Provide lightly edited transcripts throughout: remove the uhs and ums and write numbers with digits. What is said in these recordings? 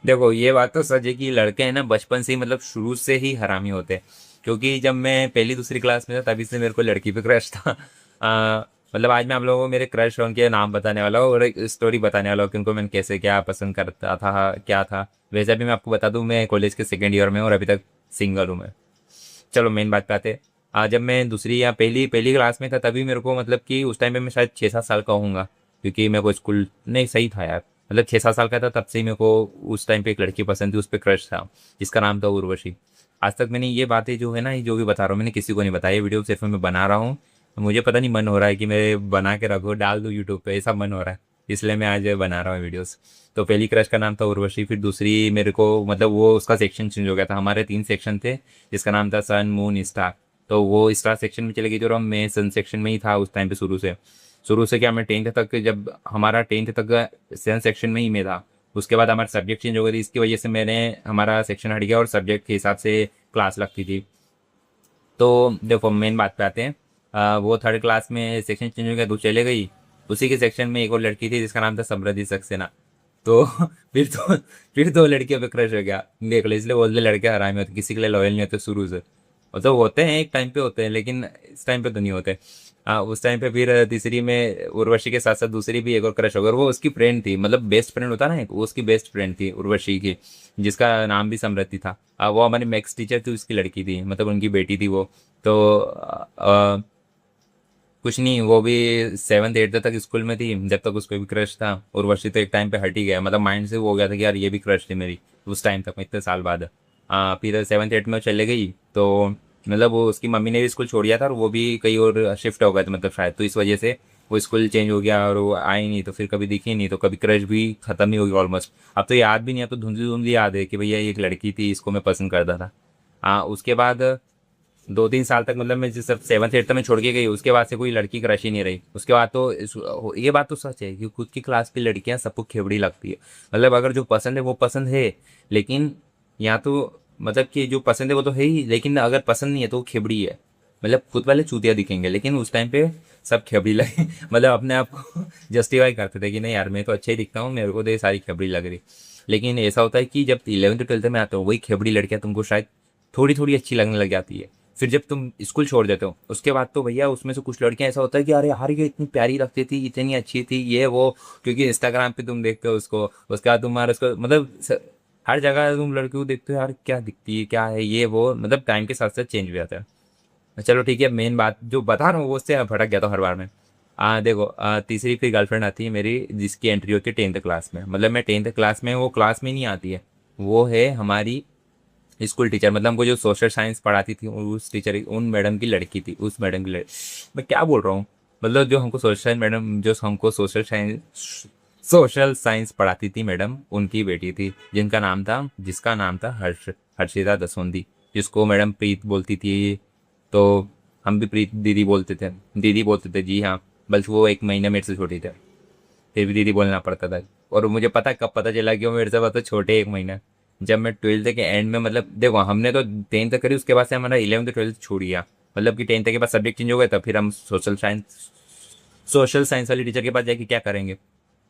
देखो ये बात तो सच है कि लड़के हैं ना बचपन से ही मतलब शुरू से ही हरामी होते हैं। क्योंकि जब मैं पहली दूसरी क्लास में था तभी से मेरे को लड़की पे क्रश था। मतलब आज मैं आप लोगों को मेरे क्रश और उनके नाम बताने वाला हूँ और एक स्टोरी बताने वाला हूँ कि उनको मैंने कैसे क्या पसंद करता था क्या था। वैसे भी मैं आपको बता दूं मैं कॉलेज के सेकेंड ईयर में हूँ और अभी तक सिंगल हूँ मैं। चलो मेन बात पे आते हैं। जब मैं दूसरी या पहली पहली क्लास में था तभी मेरे को मतलब कि उस टाइम पे मैं शायद 6-7 साल का होऊंगा। क्योंकि मेरे को स्कूल नहीं सही था यार। मतलब 6-7 साल का था तब से ही मेरे को उस टाइम पे एक लड़की पसंद थी उस पर क्रश था। जिसका नाम था उर्वशी। आज तक मैंने ये बातें जो है ना ये जो भी बता रहा हूँ मैंने किसी को नहीं बताया। ये वीडियो सिर्फ मैं बना रहा हूँ। मुझे पता नहीं मन हो रहा है कि मैं बना के रखूँ डाल दूँ यूट्यूब पे ऐसा मन हो रहा है। इसलिए मैं आज बना रहा हूँ वीडियोस। तो पहली क्रश का नाम था उर्वशी। फिर दूसरी मेरे को मतलब वो उसका सेक्शन चेंज हो गया था। हमारे 3 सेक्शन थे जिसका नाम था सन मून स्टार। तो वो स्टार सेक्शन में चले गई थी और मैं सन सेक्शन में ही था उस टाइम पे शुरू से क्या मैं टेंथ तक जब हमारा टेंथ तक सन सेक्शन में ही मैं था। उसके बाद हमारा सब्जेक्ट चेंज हो गई थी इसकी वजह से मैंने हमारा सेक्शन हट गया और सब्जेक्ट के हिसाब से क्लास लगती थी। तो देखो मेन बात पे आते हैं। वो थर्ड क्लास में सेक्शन चेंज हो गया तो चले गई। उसी के सेक्शन में एक और लड़की थी जिसका नाम था समृद्धि सक्सेना। तो फिर तो लड़कियों पे क्रश हो गया देख लो। इसलिए बोलते लड़के हरामी होते किसी के लिए लॉयल नहीं होते शुरू से। मतलब होते हैं एक टाइम पे होते हैं लेकिन इस टाइम पे तो नहीं होते। उस टाइम पे फिर तीसरी में उर्वशी के साथ साथ दूसरी भी एक और क्रश हो गया और वो उसकी फ्रेंड थी मतलब बेस्ट फ्रेंड होता ना एक वो उसकी बेस्ट फ्रेंड थी उर्वशी की। जिसका नाम भी समृद्धि था। वो हमारी मैथ्स टीचर थी उसकी लड़की थी मतलब उनकी बेटी थी वो। तो कुछ नहीं वो भी 7th 8th तक स्कूल में थी जब तक उसको भी क्रश था। उर्वशी तो एक टाइम पे हट ही गया मतलब माइंड से वो हो गया था कि यार ये भी क्रश थी मेरी। उस टाइम तक इतने साल बाद फिर 7th 8th में चले गई। तो मतलब वो उसकी मम्मी ने भी स्कूल छोड़ दिया था और वो भी कहीं और शिफ्ट हो गए थे मतलब शायद तो इस वजह से वो स्कूल चेंज हो गया और वो आई नहीं तो फिर कभी दिखी नहीं तो कभी क्रश भी खत्म ही हो गया ऑलमोस्ट। अब तो याद भी नहीं अब तो धुंधली धुंधली याद है कि भैया ये एक लड़की थी इसको मैं पसंद करता था। उसके बाद 2-3 साल तक मतलब मैं जिस 7th 8th तक मैं छोड़ के गई उसके बाद से कोई लड़की क्रश ही नहीं रही। उसके बाद तो ये बात तो सच है कि खुद की क्लास की लड़कियां सबको खेबड़ी लगती है। मतलब अगर जो पसंद है वो पसंद है। लेकिन या तो मतलब कि जो पसंद है वो तो है ही लेकिन अगर पसंद नहीं है तो वो खेबड़ी है। मतलब खुद वाले चूतिया दिखेंगे लेकिन उस टाइम पे सब खेबड़ी लगे मतलब अपने आप को जस्टिफाई करते थे कि नहीं यार मैं तो अच्छा ही दिखता हूँ मेरे को तो ये सारी खेबड़ी लग रही। लेकिन ऐसा होता है कि जब 11th 12th में आते हो वही खेबड़ी लड़कियां तुमको शायद थोड़ी थोड़ी अच्छी लगने लग जाती है। फिर जब तुम स्कूल छोड़ देते हो उसके बाद तो भैया उसमें से कुछ लड़कियां ऐसा होता है कि अरे यार ये इतनी प्यारी लगती थी इतनी अच्छी थी ये वो। क्योंकि इंस्टाग्राम पे तुम देखते हो उसको उसके बाद तुम्हारा उसको मतलब हर जगह तुम लड़की को देखते हो यार क्या दिखती है क्या है ये वो मतलब टाइम के साथ साथ चेंज भी आता है। चलो ठीक है मेन बात जो बता रहा हूँ वो उससे भटक गया था हर बार में। देखो तीसरी फिर गर्लफ्रेंड आती है मेरी जिसकी एंट्री होती है 10th क्लास में मतलब मैं 10th क्लास में वो क्लास में नहीं आती है। वो है हमारी स्कूल टीचर मतलब हमको जो सोशल साइंस पढ़ाती थी उस टीचर उन मैडम की लड़की थी उस मैडम की लड़की। मैं क्या बोल रहा हूँ। मतलब जो हमको सोशल साइंस मैडम जो हमको सोशल साइंस पढ़ाती थी मैडम उनकी बेटी थी जिसका नाम था हर्षिता दसोंदी। जिसको मैडम प्रीत बोलती थी। तो हम भी प्रीत दीदी बोलते थे जी हाँ। बल्कि वो 1 महीना मेरे से छोटी थे। फिर भी दीदी बोलना पड़ता था। और मुझे पता कब पता चला कि वो मेरे से बहुत छोटे 1 महीना। जब मैं 12th के एंड में मतलब देखो हमने तो 10th तक करी उसके बाद से हमारा 11th 12th छोड़ दिया। मतलब कि 10th के बाद सब्जेक्ट चेंज हो गया था फिर हम सोशल साइंस वाली टीचर के पास जाके क्या करेंगे।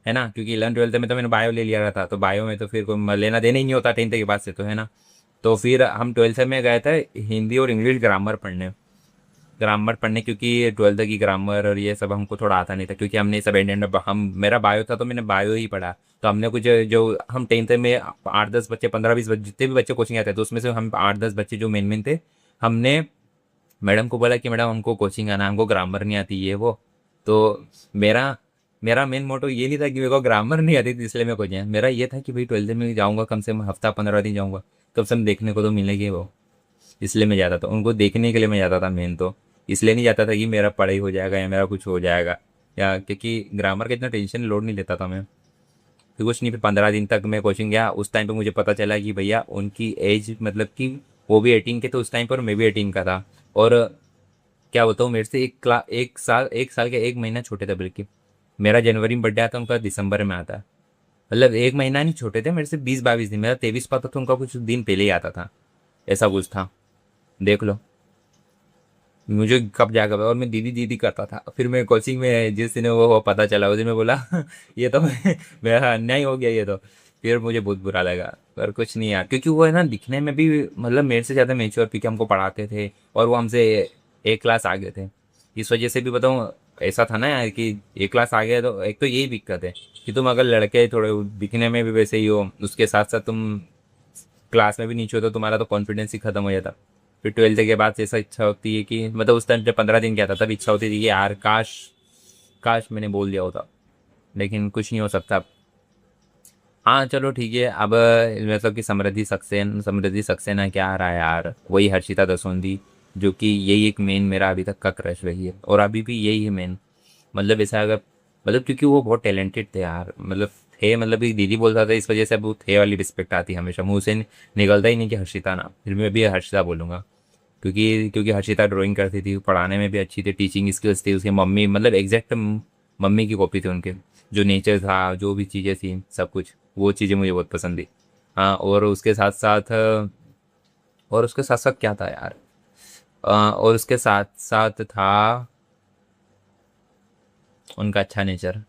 है ना क्योंकि 11th 12th में तो मैंने बायो ले लिया था तो बायो में तो फिर कोई लेना देना ही नहीं होता 10th के बाद से तो है ना। तो फिर हम 12th में गए थे हिंदी और इंग्लिश ग्रामर पढ़ने क्योंकि 12th की ग्रामर और ये सब हमको थोड़ा आता नहीं था क्योंकि हमने सब इंडियन हम मेरा बायो था तो मैंने बायो ही पढ़ा। तो हमने कुछ जो हम 10th में 8-10 बच्चे 15-20 बच्चे जितने भी बच्चे कोचिंग आते थे तो उसमें से हम 8-10 बच्चे जो मेन मेन थे। हमने मैडम को बोला कि मैडम हमको कोचिंग आना हमको ग्रामर नहीं आती ये वो। तो मेरा मेरा मेन मोटो ये नहीं था कि मेरे को ग्रामर नहीं आती थी इसलिए मैं कोचिंग मेरा ये था कि भाई 12th में जाऊँगा कम से कम हफ्ता 15 दिन जाऊँगा। कम से कम देखने को तो मिलेगी वो। इसलिए मैं जाता था उनको देखने के लिए मैं जाता था मेन तो। इसलिए नहीं जाता था कि मेरा पढ़ाई हो जाएगा या मेरा कुछ हो जाएगा। या क्योंकि ग्रामर का इतना टेंशन लोड नहीं लेता था मैं। फिर कुछ नहीं फिर 15 दिन तक मैं कोचिंग गया उस टाइम पे मुझे पता चला कि भैया उनकी एज मतलब कि वो भी 18 के थे उस टाइम पर मैं भी 18 का था। और क्या बताऊँ मेरे से एक साल के 1 महीना छोटे थे बल्कि। मेरा जनवरी में बर्थडे आता उनका दिसंबर में आता। मतलब 1 महीना नहीं छोटे थे मेरे से 20-22 दिन मेरा 23 पाता था उनका कुछ दिन पहले ही आता था। ऐसा कुछ था। देख लो मुझे कब जाकर और मैं दीदी दीदी करता था फिर मैं कोचिंग में जिस दिन वो पता चला उस दिन मैं बोला ये तो मेरा अन्याय हो गया ये तो। फिर मुझे बहुत बुरा लगा। पर कुछ नहीं यार, क्योंकि वो है ना दिखने में भी मतलब मेरे से ज़्यादा मेच्योर, क्योंकि हमको पढ़ाते थे और वो हमसे एक क्लास आगे थे। इस वजह से भी बताऊँ, ऐसा था ना यार कि एक क्लास आगे, तो एक तो यही दिक्कत है कि तुम अगर लड़के थोड़े दिखने में भी वैसे ही हो, उसके साथ साथ तुम क्लास में भी नीचे हो, तो तुम्हारा तो कॉन्फिडेंस ही खत्म हो जाता। फिर ट्वेल्थ के बाद ऐसा इच्छा होती है कि मतलब उस टाइम जब 15 दिन क्या था, तब इच्छा होती थी कि यार काश काश मैंने बोल दिया होता, लेकिन कुछ नहीं हो सकता। हाँ चलो ठीक है। अब मतलब कि समृद्धि सक्सेना क्या आ रहा है यार, वही हर्षिता दसोंदी, जो कि यही एक मेन मेरा अभी तक का क्रश रही है, और अभी भी यही है मेन। मतलब ऐसा अगर मतलब क्योंकि वो बहुत टैलेंटेड थे यार, मतलब थे, मतलब एक दीदी बोलता था, इस वजह से अब वो थे वाली रिस्पेक्ट आती है हमेशा मुँह से, निकलता ही नहीं कि हर्षिता ना, फिर मैं भी हर्षिता बोलूँगा। क्योंकि क्योंकि हर्षिता ड्राइंग करती थी, पढ़ाने में भी अच्छी थी, टीचिंग स्किल्स थी, उसकी मम्मी मतलब एग्जैक्ट मम्मी की कॉपी थी उनके। जो नेचर था, जो भी चीज़ें थी, सब कुछ वो चीज़ें मुझे बहुत पसंद थी। हाँ, और उसके साथ साथ क्या था यार, और उसके साथ साथ था उनका अच्छा नेचर।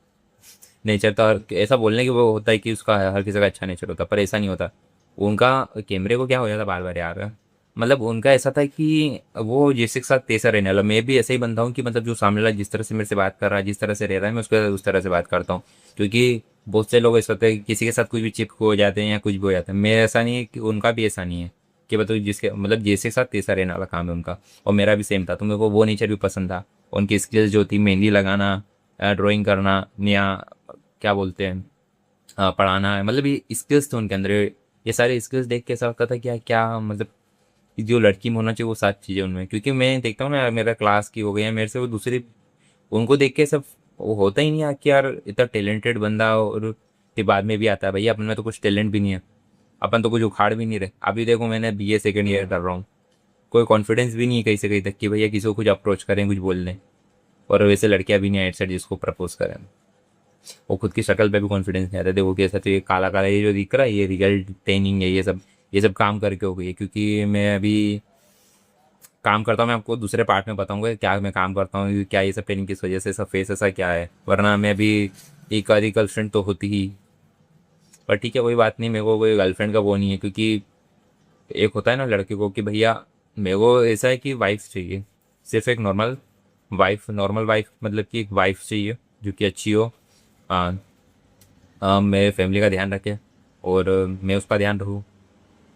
नेचर तो ऐसा बोलने की वो होता है कि उसका हर किसी का अच्छा नेचर होता है, पर ऐसा नहीं होता। उनका कैमरे को क्या हो जाता बार बार यार, मतलब उनका ऐसा था कि वो जिसके साथ तैसा रहने वाला, मैं भी ऐसे ही बनता हूँ कि मतलब जो सामने वाला जिस तरह से मेरे से बात कर रहा है, जिस तरह से रह रहा है, मैं उसके साथ उस तरह से बात करता हूँ। क्योंकि बहुत से लोग ऐसे होते हैं कि किसी के साथ कुछ भी चिपक हो जाते हैं या कुछ भी हो जाता है, मेरा ऐसा नहीं है, कि उनका भी ऐसा नहीं है कि मतलब जिसके मतलब जैसे के साथ तैसा रहने वाला काम है उनका। और मेरा भी सेम था, तो मेरे को वो नेचर भी पसंद था। उनकी स्किल्स जो थी, मेहंदी लगाना, ड्राइंग करना, या क्या बोलते हैं, पढ़ाना है, मतलब ये स्किल्स थे उनके अंदर। ये सारे स्किल्स देख के ऐसा लगता था क्या क्या मतलब कि जो लड़की में होना चाहिए वो सारी चीज़ें उनमें। क्योंकि मैं देखता हूँ ना यार, मेरा क्लास की हो गई है मेरे से वो दूसरी, उनको देख के सब वो होता ही नहीं यार कि यार इतना टैलेंटेड बंदा, और फिर बाद में भी आता है भैया अपन में तो कुछ टैलेंट भी नहीं है, अपन तो कुछ उखाड़ भी नहीं रहे। अभी देखो मैंने बीए सेकंड ईयर कर रहा हूँ, कोई कॉन्फिडेंस भी नहीं है कहीं से कहीं तक कि भैया किसी को कुछ अप्रोच करें, कुछ बोल दें। और वैसे लड़कियां भी नहीं आउटसाइड जिसको प्रपोज करें, वो खुद की शक्ल पे भी कॉन्फिडेंस नहीं आता। देखो कैसा, तो ये काला काला ये जो दिख रहा है, ये रियल ट्रेनिंग है, ये सब काम करके हो गई है। क्योंकि मैं अभी काम करता हूँ, मैं आपको दूसरे पार्ट में बताऊंगा क्या मैं काम करता हूँ, क्या ये सब ट्रेनिंग किस वजह से, सब फेस ऐसा क्या है, वरना मैं अभी एक आधी गर्लफ्रेंड तो होती ही। पर ठीक है, कोई बात नहीं, मेरे को कोई गर्लफ्रेंड का वो नहीं है। क्योंकि एक होता है ना लड़के को कि भैया मेरे को ऐसा है कि वाइफ चाहिए, सिर्फ एक नॉर्मल वाइफ, मतलब कि एक वाइफ चाहिए जो कि अच्छी हो, मेरे फैमिली का ध्यान रखे, और मैं उसका ध्यान रखूँ।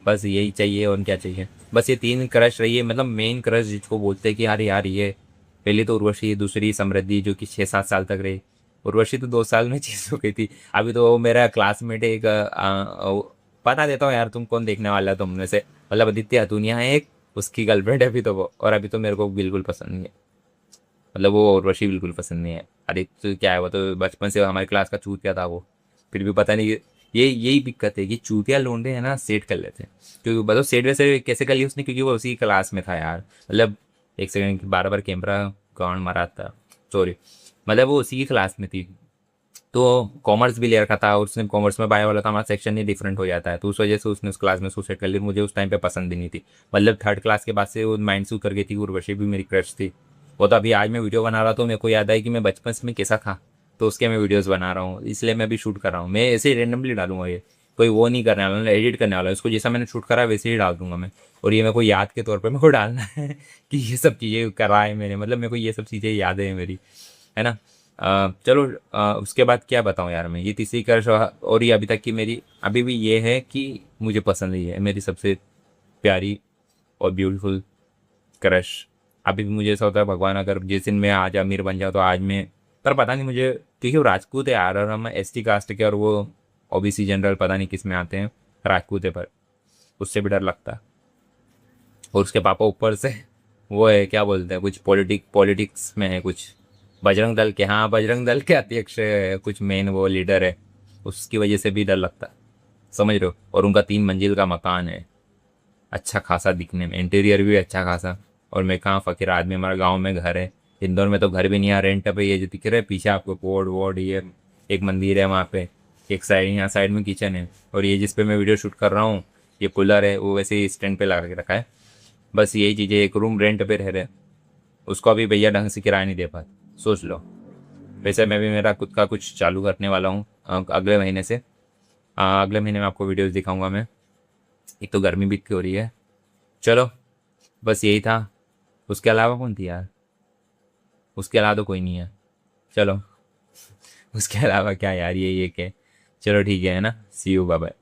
बस यही चाहिए, और क्या चाहिए। बस ये 3 क्रश रही है, मतलब मेन क्रश जिसको बोलते हैं कि यार यार ये, पहली तो उर्वशी, दूसरी समृद्धि जो कि 6-7 साल तक रही। उर्वशी तो 2 साल में चेंज हो गई थी। अभी तो वो मेरा क्लासमेट है एक, बता देता हूँ यार तुम कौन देखने वाला है तुम में से, मतलब आदित्य अतुनिया है एक, उसकी गर्लफ्रेंड है अभी तो वो, और अभी तो मेरे को बिल्कुल पसंद नहीं है। मतलब वो उर्वशी बिल्कुल पसंद नहीं है। आदित्य क्या है, वो तो बचपन से हमारी क्लास का चूतिया था वो। फिर भी पता नहीं, ये यही दिक्कत है कि चूतिया लोंडे है ना सेट कर लेते हैं। क्योंकि बताओ सेट वैसे कैसे कर लिया उसने, क्योंकि वो उसी क्लास में था यार। मतलब एक सेकंड, बार बार कैमरा कौन मारा था, सॉरी, मतलब वो उसी की क्लास में थी। तो कॉमर्स भी ले रखा था, और उसने कॉमर्स में बायो वाला था, हमारा सेक्शन ही डिफरेंट हो जाता है, तो उस वजह से उसने उस क्लास में सुसाइड कर ली। मुझे उस टाइम पे पसंद भी नहीं थी। मतलब थर्ड क्लास के बाद से वो माइंड से उतर गई थी। उर्वशी भी मेरी क्रश थी। वो तो अभी आज मैं वीडियो बना रहा था, तो मेरे को याद आई कि मैं बचपन में कैसा था, तो उसके मैं वीडियोस बना रहा हूँ, इसलिए मैं भी शूट कर रहा हूँ। मैं ऐसे ही रेंडमली डालूंगा, ये कोई वो नहीं करने वाला, एडिट करने वाला, उसको जैसा मैंने शूट करा वैसे ही डाल दूंगा मैं। और ये मेरे को याद के तौर पे मेरे को डालना है कि ये सब चीज़ें करा है मैंने, मतलब मेरे को ये सब चीज़ें याद है मेरी, है ना। चलो, उसके बाद क्या बताऊँ यार मैं, ये तीसरी क्रश, और ये अभी तक की मेरी अभी भी ये है कि मुझे पसंद ही है, मेरी सबसे प्यारी और ब्यूटीफुल क्रश। अभी भी मुझे ऐसा होता है भगवान अगर जिस दिन मैं आज अमीर बन जाऊँ तो आज मैं, पर पता नहीं मुझे, क्योंकि वो राजपूत है यार, और हम एसटी कास्ट के, और वो ओबीसी जनरल पता नहीं किस में आते हैं, राजपूत है, पर उससे भी डर लगता है। और उसके पापा ऊपर से वो है क्या बोलते हैं, कुछ पॉलिटिक्स में है कुछ, बजरंग दल के, हाँ बजरंग दल के अध्यक्ष है, कुछ मेन वो लीडर है। उसकी वजह से भी डर लगता है, समझ रहे हो। और उनका 3 मंजिल का मकान है, अच्छा खासा दिखने में, इंटीरियर भी अच्छा खासा। और मैं कहाँ फकीर आदमी, हमारा गांव में घर है, इंदौर में तो घर भी नहीं आ, रेंट पे। ये जो दिख रहा है पीछे आपको बोर्ड वोर्ड, ये एक मंदिर है वहाँ पे, एक साइड यहाँ साइड में किचन है, और ये जिस पे मैं वीडियो शूट कर रहा हूँ, ये कूलर है, वो वैसे ही स्टैंड पे लगा के रखा है। बस यही चीज़ें, एक रूम रेंट पे रह रहे, उसको अभी भैया ढंग से किराया नहीं दे पाते, सोच लो। वैसे मैं भी मेरा खुद का कुछ चालू करने वाला हूँ अगले महीने से। अगले महीने में आपको वीडियोस दिखाऊंगा मैं। एक तो गर्मी भी इतनी हो रही है। चलो, बस यही था। उसके अलावा कौन थी यार? उसके अलावा तो कोई नहीं है। चलो, उसके अलावा क्या यार, ये के। चलो ठीक है ना, सी यू, बाय बाय।